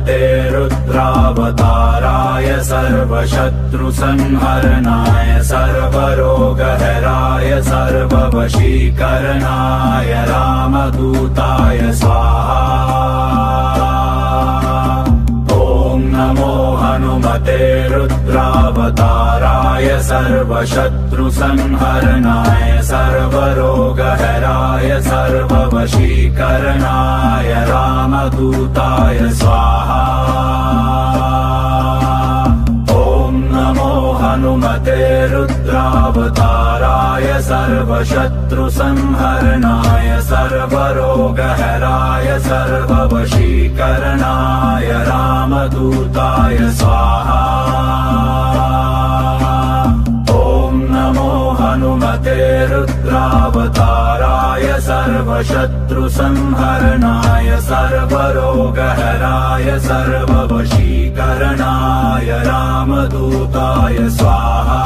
हनुमते रुद्रावताराय सर्वशत्रुसंहरणाय सर्वरोगहराय सर्ववशीकरणाय रामदूताय स्वाहा। ॐ नमो हनुमते रुद्रावताराय सर्वशत्रुसंहरणाय सर्वरोगहराय सर्ववशीकरणाय रामदूताय स्वाहा। ॐ नमो हनुमते रुद्रावताराय सर्वशत्रुसंहरणाय सर्वरोगहराय सर्ववशीकरणाय रामदूताय स्वाहा। ॐ नमो हनुमते रुद्रावताराय सर्वशत्रुसंहरणाय सर्वरोगहराय सर्ववशीकरणाय रामदूताय स्वाहा।